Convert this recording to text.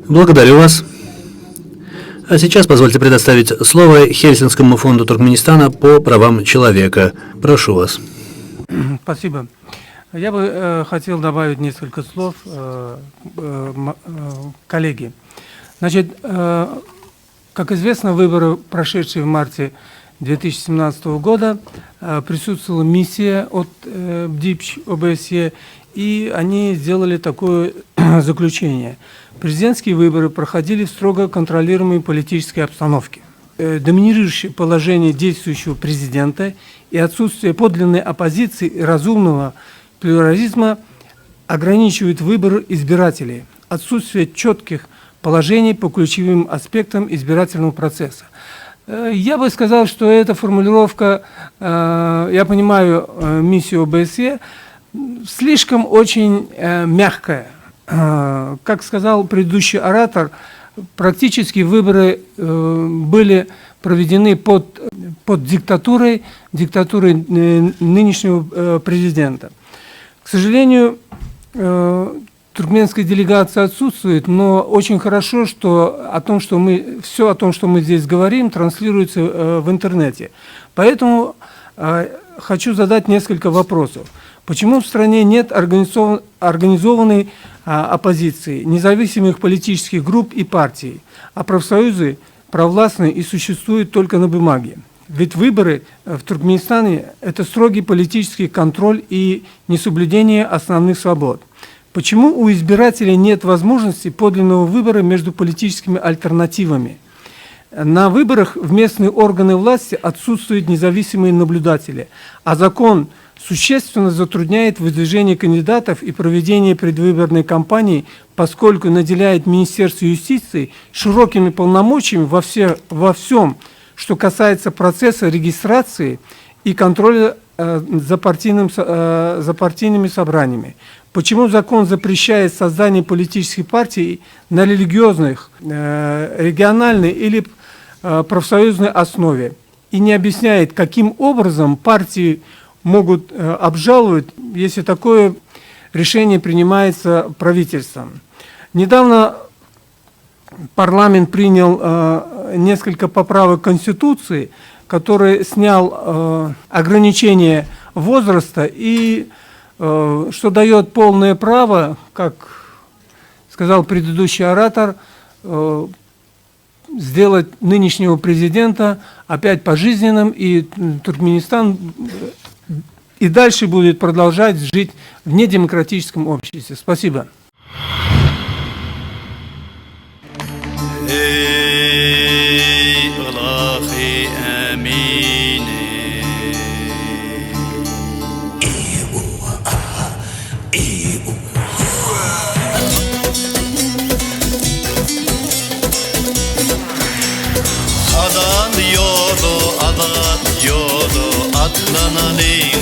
Благодарю вас. А сейчас позвольте предоставить слово Хельсинскому фонду Туркменистана по правам человека. Прошу вас. Спасибо. Я бы хотел добавить несколько слов коллеги. Значит, как известно, выборы, прошедшие в марте 2017 года, присутствовала миссия от БДИПЧ ОБСЕ, и они сделали такое заключение. Президентские выборы проходили в строго контролируемой политической обстановке. Доминирующее положение действующего президента и отсутствие подлинной оппозиции и разумного плюрализма ограничивают выбор избирателей. Отсутствие четких положений по ключевым аспектам избирательного процесса. Я бы сказал, что эта формулировка, я понимаю миссию ОБСЕ, слишком очень мягкая. Как сказал предыдущий оратор, практически выборы были проведены под диктатурой нынешнего президента. К сожалению, туркменская делегация отсутствует, но очень хорошо, что все о том, что мы здесь говорим, транслируется в интернете. Поэтому хочу задать несколько вопросов. Почему в стране нет организованной оппозиции, независимых политических групп и партий, а профсоюзы провластны и существуют только на бумаге? Ведь выборы в Туркменистане – это строгий политический контроль и несоблюдение основных свобод. Почему у избирателей нет возможности подлинного выбора между политическими альтернативами? На выборах в местные органы власти отсутствуют независимые наблюдатели, а закон существенно затрудняет выдвижение кандидатов и проведение предвыборной кампании, поскольку наделяет Министерство юстиции широкими полномочиями во всем, что касается процесса регистрации и контроля за партийными собраниями. Почему закон запрещает создание политических партий на религиозных, региональной или профсоюзной основе и не объясняет, каким образом партии могут обжаловать, если такое решение принимается правительством. Недавно парламент принял несколько поправок Конституции, который снял ограничение возраста и что дает полное право, как сказал предыдущий оратор, сделать нынешнего президента опять пожизненным, и Туркменистан и дальше будет продолжать жить в недемократическом обществе. Спасибо. Adan yodo, atlanali